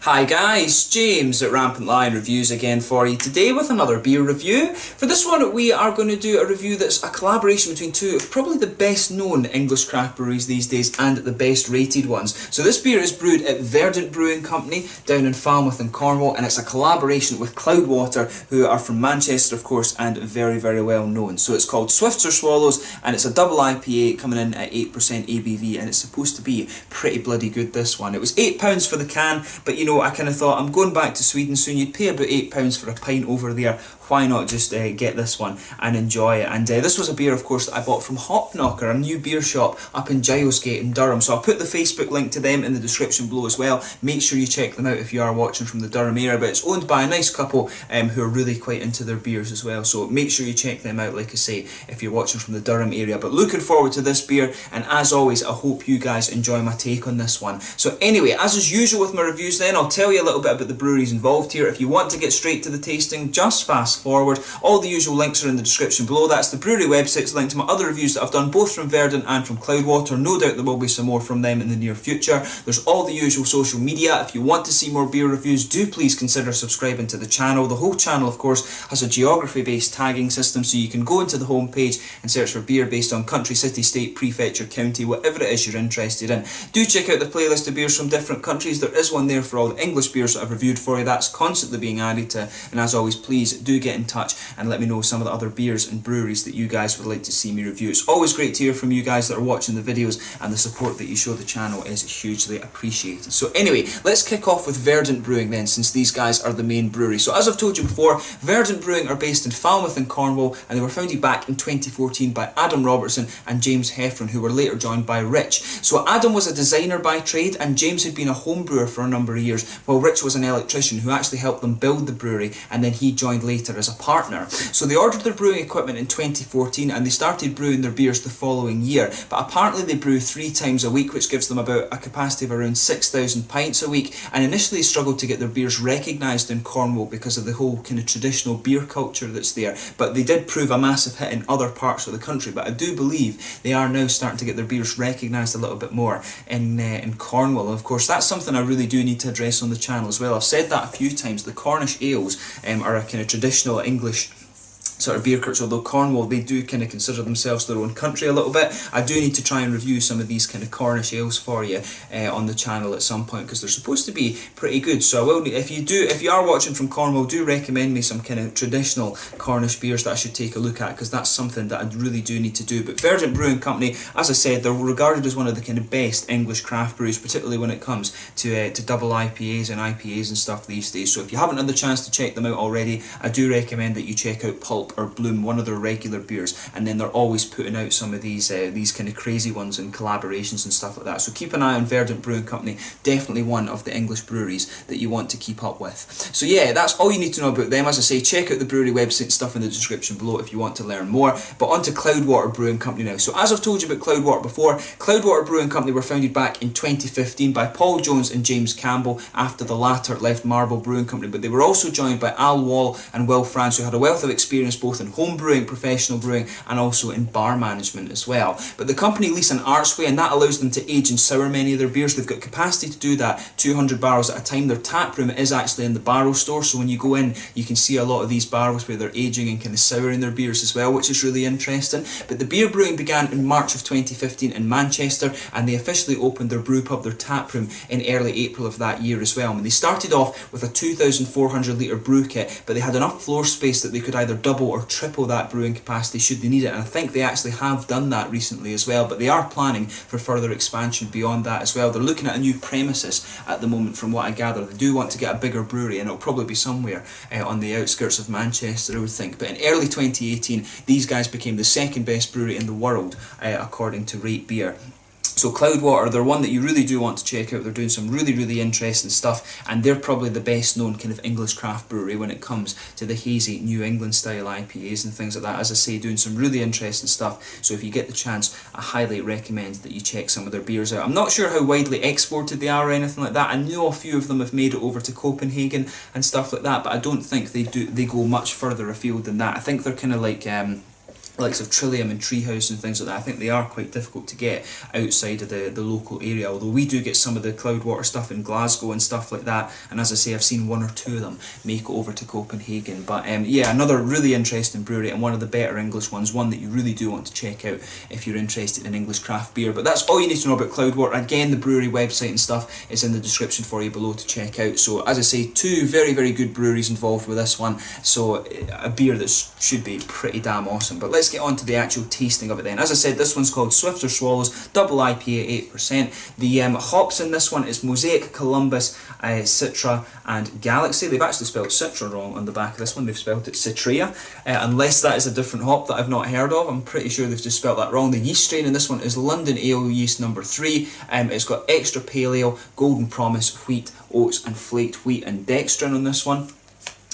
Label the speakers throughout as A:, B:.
A: Hi guys, James at Rampant Lion Reviews again for you today with another beer review. For this one we are going to do a review that's a collaboration between two of probably the best known English craft breweries these days and the best rated ones. So this beer is brewed at Verdant Brewing Company down in Falmouth in Cornwall, and it's a collaboration with Cloudwater, who are from Manchester of course and very well known. So it's called Swifts or Swallows and it's a double IPA coming in at 8% ABV, and it's supposed to be pretty bloody good, this one. It was £8 for the can, but you know, I kind of thought, I'm going back to Sweden soon, you'd pay about £8 for a pint over there, why not just get this one and enjoy it. And this was a beer of course that I bought from Hop Knocker, a new beer shop up in Gilesgate in Durham, so I'll put the Facebook link to them in the description below as well. Make sure you check them out if you are watching from the Durham area, but it's owned by a nice couple who are really quite into their beers as well, so make sure you check them out, like I say, if you're watching from the Durham area. But looking forward to this beer, and as always I hope you guys enjoy my take on this one. So anyway, as is usual with my reviews then, I'll tell you a little bit about the breweries involved here. If you want to get straight to the tasting, just fast forward. All the usual links are in the description below. That's the brewery websites, linked to my other reviews that I've done both from Verdant and from Cloudwater. No doubt there will be some more from them in the near future. There's all the usual social media. If you want to see more beer reviews, do please consider subscribing to the channel. The whole channel of course has a geography based tagging system, so you can go into the home page and search for beer based on country, city, state, prefecture, county, whatever it is you're interested in. Do check out the playlist of beers from different countries. There is one there for all the English beers that I've reviewed for you. That's constantly being added to, and as always, please do get in touch and let me know some of the other beers and breweries that you guys would like to see me review. It's always great to hear from you guys that are watching the videos, and the support that you show the channel is hugely appreciated. So anyway, let's kick off with Verdant Brewing then, since these guys are the main brewery. So as I've told you before, Verdant Brewing are based in Falmouth in Cornwall, and they were founded back in 2014 by Adam Robertson and James Heffron, who were later joined by Rich. So Adam was a designer by trade, and James had been a home brewer for a number of years, while Rich was an electrician who actually helped them build the brewery, and then he joined later as a partner. So they ordered their brewing equipment in 2014 and they started brewing their beers the following year, but apparently they brew 3 times a week, which gives them about a capacity of around 6,000 pints a week, and initially struggled to get their beers recognised in Cornwall because of the whole kind of traditional beer culture that's there, but they did prove a massive hit in other parts of the country. But I do believe they are now starting to get their beers recognised a little bit more in Cornwall, and of course that's something I really do need to address on the channel as well. I've said that a few times. The Cornish ales are a kind of traditional English sort of beer culture, although Cornwall, they do kind of consider themselves their own country a little bit. I do need to try and review some of these kind of Cornish ales for you on the channel at some point, because they're supposed to be pretty good. So I will, if you are watching from Cornwall, do recommend me some kind of traditional Cornish beers that I should take a look at, because that's something that I really do need to do. But Verdant Brewing Company, as I said, they're regarded as one of the kind of best English craft breweries, particularly when it comes to double IPAs and IPAs and stuff these days. So if you haven't had the chance to check them out already, I do recommend that you check out Pulp or Bloom, one of their regular beers, and then they're always putting out some of these kind of crazy ones and collaborations and stuff like that. So keep an eye on Verdant Brewing Company, definitely one of the English breweries that you want to keep up with. So yeah, that's all you need to know about them. As I say, check out the brewery website and stuff in the description below if you want to learn more. But on to Cloudwater Brewing Company now. So as I've told you about Cloudwater before, Cloudwater Brewing Company were founded back in 2015 by Paul Jones and James Campbell, after the latter left Marble Brewing Company, but they were also joined by Al Wall and Will France, who had a wealth of experience both in home brewing, professional brewing, and also in bar management as well. But the company lease an archway, and that allows them to age and sour many of their beers. They've got capacity to do that, 200 barrels at a time. Their tap room is actually in the barrel store, so when you go in you can see a lot of these barrels where they're aging and kind of souring their beers as well, which is really interesting. But the beer brewing began in March of 2015 in Manchester, and they officially opened their brew pub, their tap room, in early April of that year as well. And they started off with a 2,400 litre brew kit, but they had enough floor space that they could either double or triple that brewing capacity should they need it, and I think they actually have done that recently as well, but they are planning for further expansion beyond that as well. They're looking at a new premises at the moment from what I gather. They do want to get a bigger brewery, and it'll probably be somewhere on the outskirts of Manchester, I would think. But in early 2018 these guys became the second best brewery in the world according to Rate Beer. So Cloudwater, they're one that you really do want to check out. They're doing some really interesting stuff, and they're probably the best known kind of English craft brewery when it comes to the hazy New England style IPAs and things like that. As I say, doing some really interesting stuff, so if you get the chance, I highly recommend that you check some of their beers out. I'm not sure how widely exported they are or anything like that. I know a few of them have made it over to Copenhagen and stuff like that, but I don't think they go much further afield than that. I think they're kind of like likes of Trillium and Treehouse and things like that. I think they are quite difficult to get outside of the local area, although we do get some of the Cloudwater stuff in Glasgow and stuff like that, and as I say, I've seen one or two of them make it over to Copenhagen. But yeah, another really interesting brewery, and one of the better English ones, one that you really do want to check out if you're interested in English craft beer. But that's all you need to know about Cloudwater. Again, the brewery website and stuff is in the description for you below to check out. So as I say, two very, very good breweries involved with this one, so a beer that should be pretty damn awesome. But let's get on to the actual tasting of it then. As I said, this one's called Swifts or Swallows, Double IPA 8%. The hops in this one is Mosaic, Columbus, Citra and Galaxy. They've actually spelled Citra wrong on the back of this one. They've spelled it Citria, unless that is a different hop that I've not heard of. I'm pretty sure they've just spelled that wrong. The yeast strain in this one is London Ale Yeast number 3. It's got extra pale ale, golden promise, wheat, oats and flaked wheat and dextrin on this one.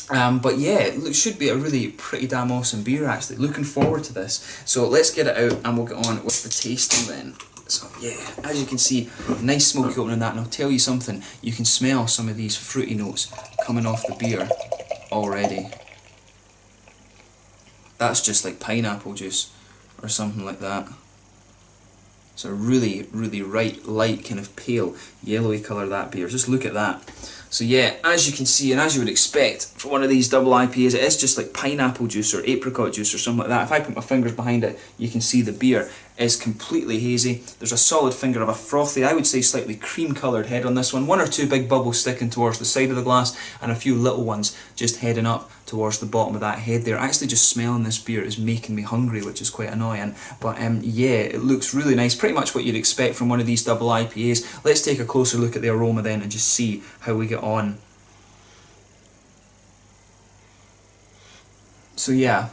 A: But yeah, it should be a really pretty damn awesome beer actually. Looking forward to this. So let's get it out and we'll get on with the tasting then. So yeah, as you can see, nice smoky opening that, and I'll tell you something, you can smell some of these fruity notes coming off the beer already. That's just like pineapple juice or something like that. It's a really, really light kind of pale yellowy colour, that beer. Just look at that. So yeah, as you can see, and as you would expect for one of these double IPAs, it is just like pineapple juice or apricot juice or something like that. If I put my fingers behind it, you can see the beer is completely hazy. There's a solid finger of a frothy, I would say slightly cream coloured head on this one. One or two big bubbles sticking towards the side of the glass, and a few little ones just heading up towards the bottom of that head there. Actually just smelling this beer is making me hungry, which is quite annoying. But yeah, it looks really nice. Pretty much what you'd expect from one of these double IPAs. Let's take a closer look at the aroma then and just see how we get on. So yeah,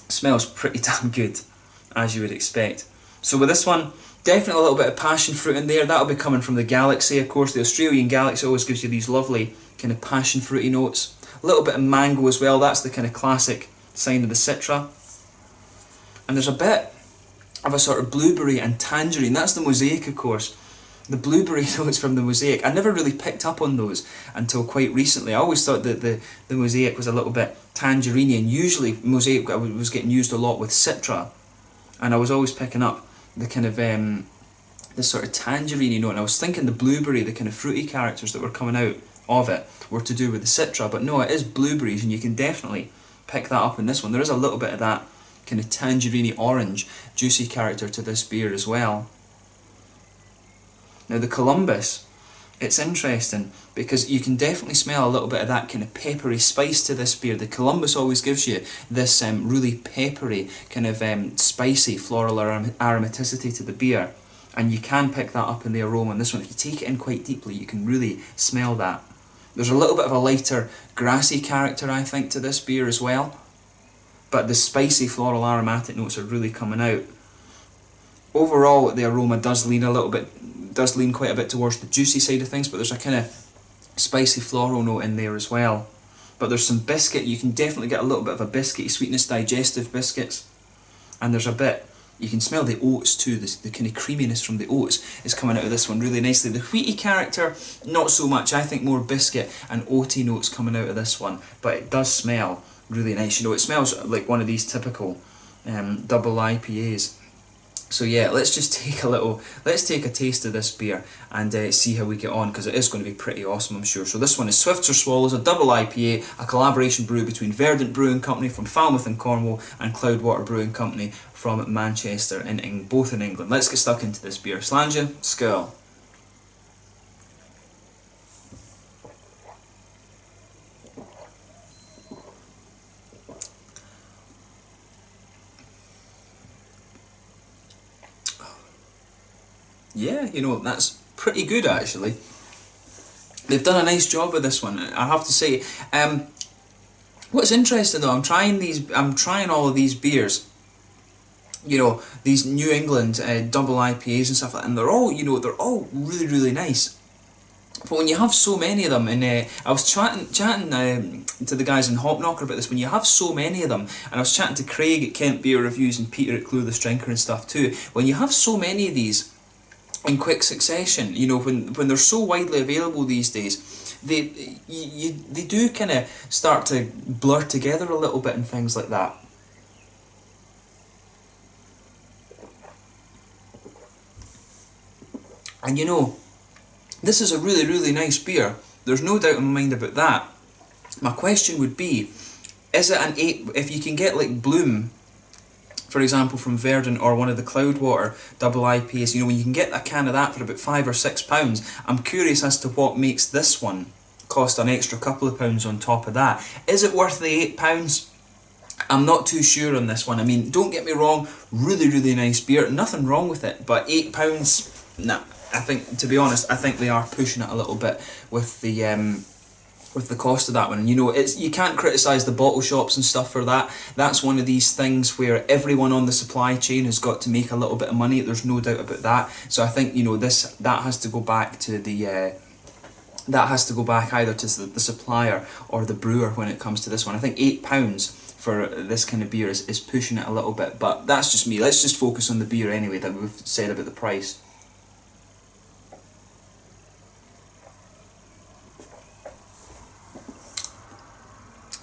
A: smells pretty damn good, as you would expect. So with this one, definitely a little bit of passion fruit in there. That'll be coming from the Galaxy, of course. The Australian Galaxy always gives you these lovely kind of passion fruity notes. A little bit of mango as well. That's the kind of classic sign of the Citra. And there's a bit of a sort of blueberry and tangerine. That's the Mosaic, of course. The blueberry notes from the Mosaic, I never really picked up on those until quite recently. I always thought that the Mosaic was a little bit tangerine, and usually Mosaic was getting used a lot with Citra, and I was always picking up the kind of this sort of tangerine note, and I was thinking the blueberry, the kind of fruity characters that were coming out of it were to do with the Citra, but no, it is blueberries, and you can definitely pick that up in this one. There is a little bit of that kind of tangerine orange juicy character to this beer as well. Now the Columbus, it's interesting because you can definitely smell a little bit of that kind of peppery spice to this beer. The Columbus always gives you this really peppery, kind of spicy floral aromaticity to the beer, and you can pick that up in the aroma. And this one, if you take it in quite deeply, you can really smell that. There's a little bit of a lighter grassy character, I think, to this beer as well, but the spicy floral aromatic notes are really coming out. Overall, the aroma does lean quite a bit towards the juicy side of things, but there's a kind of spicy floral note in there as well. But there's some biscuit, you can definitely get a little bit of a biscuity sweetness, digestive biscuits. And there's a bit, you can smell the oats too, the kind of creaminess from the oats is coming out of this one really nicely. The wheaty character, not so much. I think more biscuit and oaty notes coming out of this one, but it does smell really nice. You know, it smells like one of these typical double IPAs. So yeah, let's take a taste of this beer and see how we get on, because it is going to be pretty awesome, I'm sure. So this one is Swifts or Swallows, a double IPA, a collaboration brew between Verdant Brewing Company from Falmouth in Cornwall and Cloudwater Brewing Company from Manchester, both in England. Let's get stuck into this beer. Slàinte, skål. Yeah, you know, that's pretty good actually. They've done a nice job with this one, I have to say. What's interesting though, I'm trying all of these beers, you know, these New England double IPAs and stuff like that, and they're all, you know, they're all really, really nice. But when you have so many of them, and I was chatting to the guys in Hop Knocker about this, when you have so many of them, and I was chatting to Craig at Kent Beer Reviews and Peter at Clueless Drinker and stuff too, when you have so many of these in quick succession, you know, when they're so widely available these days, they do kind of start to blur together a little bit and things like that. And you know, this is a really, really nice beer. There's no doubt in my mind about that. My question would be, is it an 8, if you can get like Bloom, for example, from Verdant, or one of the Cloudwater Double IPAs, you know, when you can get a can of that for about £5 or £6, I'm curious as to what makes this one cost an extra couple of pounds on top of that. Is it worth the £8? I'm not too sure on this one. I mean, don't get me wrong, really, really nice beer, nothing wrong with it, but £8, nah. I think, to be honest, I think they are pushing it a little bit with the cost of that one. And you know, you can't criticise the bottle shops and stuff for that. That's one of these things where everyone on the supply chain has got to make a little bit of money. There's no doubt about that. So I think, you know, that has to go back to the that has to go back either to the supplier or the brewer when it comes to this one. I think £8 for this kind of beer is pushing it a little bit, but that's just me. Let's just focus on the beer anyway that we've said about the price.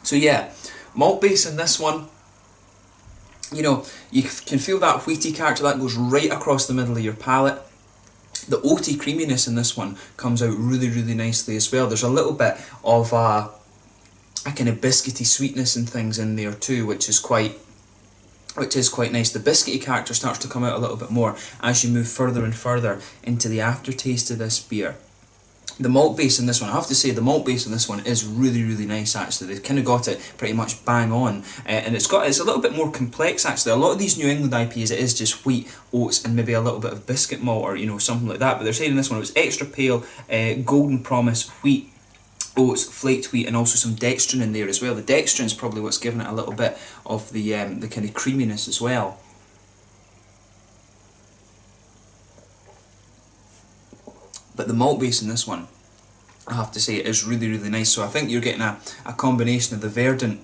A: So yeah, malt base in this one, you know, you can feel that wheaty character that goes right across the middle of your palate. The oaty creaminess in this one comes out really, really nicely as well. There's a little bit of a kind of biscuity sweetness and things in there too, which is quite nice. The biscuity character starts to come out a little bit more as you move further and further into the aftertaste of this beer. The malt base in this one, I have to say, the malt base in this one is really, really nice actually. They've kind of got it pretty much bang on, and it's a little bit more complex actually. A lot of these New England IPAs, it is just wheat, oats, and maybe a little bit of biscuit malt, or you know, something like that. But they're saying in this one it was extra pale, golden promise, wheat, oats, flaked wheat, and also some dextrin in there as well. The dextrin is probably what's giving it a little bit of the kind of creaminess as well. But the malt base in this one, I have to say, is really, really nice. So I think you're getting a combination of the Verdant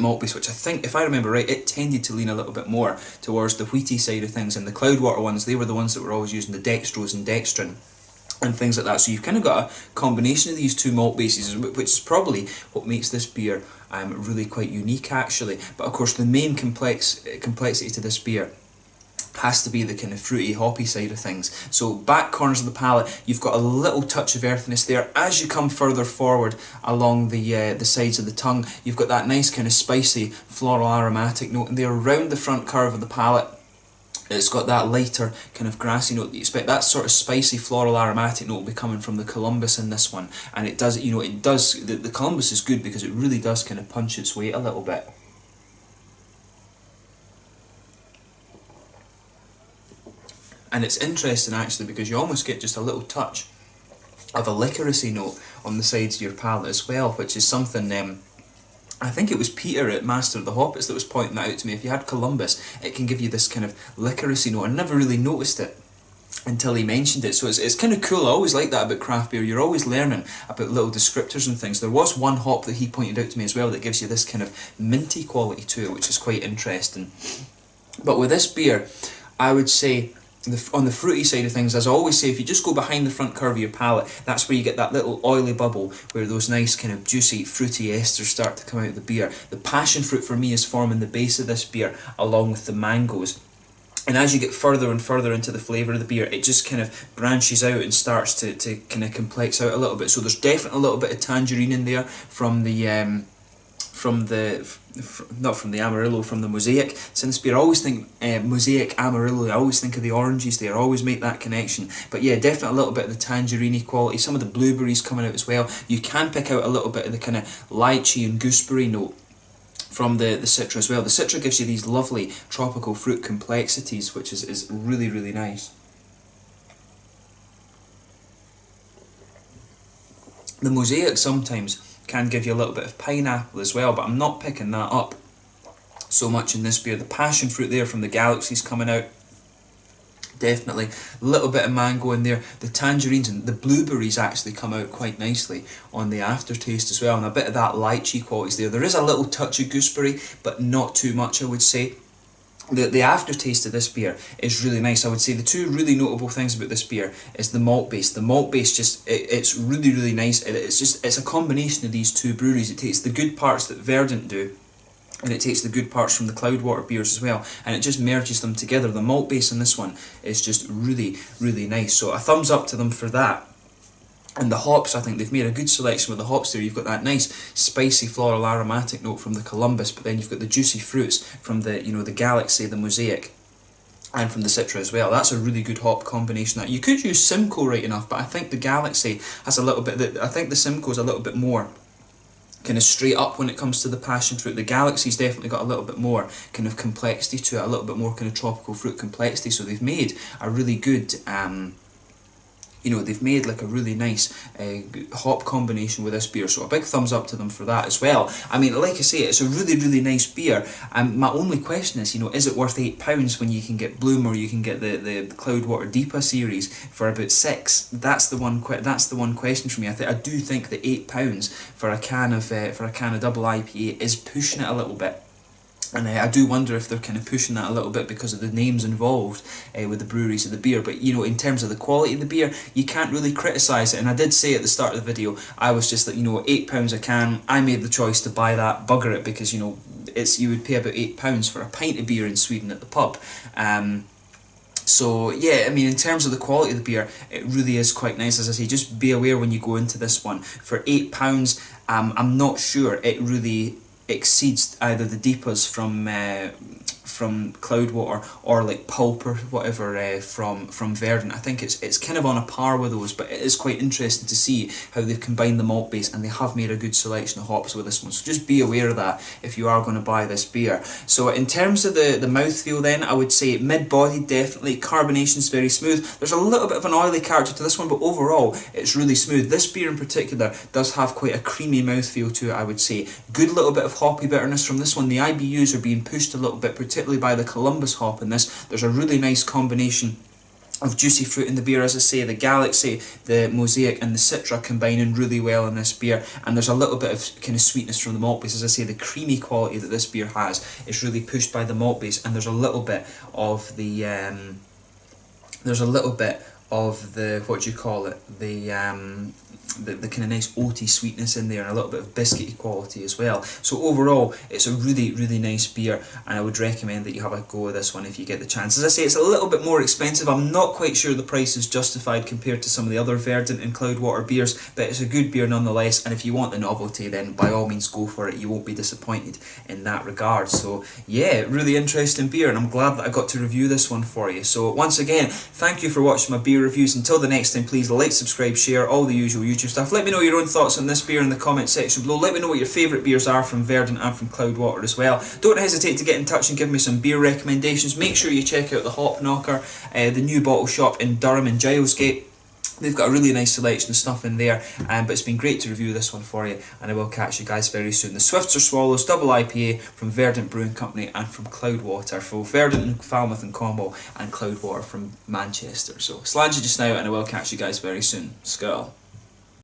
A: malt base, which I think, if I remember right, it tended to lean a little bit more towards the wheaty side of things, and the Cloudwater ones, they were the ones that were always using the dextrose and dextrin and things like that. So you've kind of got a combination of these two malt bases, which is probably what makes this beer really quite unique actually. But of course the main complexity to this beer has to be the kind of fruity, hoppy side of things. So back corners of the palate, you've got a little touch of earthiness there. As you come further forward along the sides of the tongue, you've got that nice kind of spicy, floral aromatic note. And there around the front curve of the palate, it's got that lighter kind of grassy note that you expect. That sort of spicy, floral aromatic note will be coming from the Columbus in this one. And it does, you know, the Columbus is good because it really does kind of punch its weight a little bit. And it's interesting actually because you almost get just a little touch of a licoricey note on the sides of your palate as well, which is something, I think it was Peter at Master of the Hoppets that was pointing that out to me. If you had Columbus, it can give you this kind of licoricey note. I never really noticed it until he mentioned it. So it's kind of cool. I always like that about craft beer. You're always learning about little descriptors and things. There was one hop that he pointed out to me as well that gives you this kind of minty quality to it, which is quite interesting. But with this beer, I would say, on the fruity side of things, as I always say, if you just go behind the front curve of your palate, that's where you get that little oily bubble where those nice kind of juicy fruity esters start to come out of the beer. The passion fruit for me is forming the base of this beer along with the mangoes. And as you get further and further into the flavour of the beer, it just kind of branches out and starts to kind of complex out a little bit. So there's definitely a little bit of tangerine in there from the not from the Amarillo, from the Mosaic. Since beer, I always think Mosaic, Amarillo, I always think of the oranges there, I always make that connection. But yeah, definitely a little bit of the tangerine quality, some of the blueberries coming out as well. You can pick out a little bit of the kind of lychee and gooseberry note from the Citra as well. The Citra gives you these lovely tropical fruit complexities, which is really, really nice. The Mosaic sometimes can give you a little bit of pineapple as well, but I'm not picking that up so much in this beer. The passion fruit there from the Galaxies coming out, definitely. A little bit of mango in there. The tangerines and the blueberries actually come out quite nicely on the aftertaste as well, and a bit of that lychee qualities there. There is a little touch of gooseberry, but not too much, I would say. The aftertaste of this beer is really nice. I would say the two really notable things about this beer is the malt base. The malt base just, it's really, really nice. It's a combination of these two breweries. It takes the good parts that Verdant do and it takes the good parts from the Cloudwater beers as well, and it just merges them together. The malt base in this one is just really, really nice. So a thumbs up to them for that. And the hops, I think they've made a good selection with the hops there. You've got that nice spicy floral aromatic note from the Columbus, but then you've got the juicy fruits from the, you know, the Galaxy, the Mosaic, and from the Citra as well. That's a really good hop combination. That you could use Simcoe right enough, but I think the Galaxy has a little bit. I think the Simcoe's a little bit more kind of straight up when it comes to the passion fruit. The Galaxy's definitely got a little bit more kind of complexity to it, a little bit more kind of tropical fruit complexity. So they've made a really good. You know, they've made like a really nice hop combination with this beer, so a big thumbs up to them for that as well. I mean, like I say, it's a really, really nice beer. My only question is, you know, is it worth £8 when you can get Bloom or you can get the Cloudwater Deepa series for about £6? That's the one. That's the one question for me. I do think that £8 for a can of double IPA is pushing it a little bit. And I do wonder if they're kind of pushing that a little bit because of the names involved with the breweries of the beer. But, you know, in terms of the quality of the beer, you can't really criticise it. And I did say at the start of the video, I was just like, you know, £8 a can. I made the choice to buy that, bugger it, because, you know, you would pay about £8 for a pint of beer in Sweden at the pub. So yeah, I mean, in terms of the quality of the beer, it really is quite nice. As I say, just be aware when you go into this one. For £8, I'm not sure it really exceeds either the Deepas from Cloudwater or like Pulp or whatever from Verdant. I think it's kind of on a par with those, but it is quite interesting to see how they've combined the malt base, and they have made a good selection of hops with this one. So just be aware of that if you are going to buy this beer. So in terms of the mouthfeel then, I would say mid-bodied definitely, carbonation's very smooth. There's a little bit of an oily character to this one, but overall it's really smooth. This beer in particular does have quite a creamy mouthfeel to it, I would say. Good little bit of hoppy bitterness from this one. The IBUs are being pushed a little bit, particularly by the Columbus hop in this. There's a really nice combination of juicy fruit in the beer, as I say. The Galaxy, the Mosaic and the Citra combining really well in this beer, and there's a little bit of kind of sweetness from the malt base. As I say, the creamy quality that this beer has is really pushed by the malt base, and there's a little bit of the what do you call it, the kind of nice oaty sweetness in there, and a little bit of biscuity quality as well. So overall, it's a really, really nice beer, and I would recommend that you have a go with this one if you get the chance. As I say, it's a little bit more expensive. I'm not quite sure the price is justified compared to some of the other Verdant and Cloudwater beers, but it's a good beer nonetheless, and if you want the novelty, then by all means go for it. You won't be disappointed in that regard. So yeah, really interesting beer, and I'm glad that I got to review this one for you. So once again, thank you for watching my beer reviews. Until the next time, please like, subscribe, share, all the usual YouTube stuff. Let me know your own thoughts on this beer in the comment section below. Let me know what your favourite beers are from Verdant and from Cloudwater as well. Don't hesitate to get in touch and give me some beer recommendations. Make sure you check out the Hop Knocker, the new bottle shop in Durham and Gilesgate. They've got a really nice selection of stuff in there, but it's been great to review this one for you, and I will catch you guys very soon. The Swifts or Swallows Double IPA from Verdant Brewing Company and from Cloudwater, for Verdant and Falmouth and Cornwall, and Cloudwater from Manchester. So, Slange just now, and I will catch you guys very soon. Skål.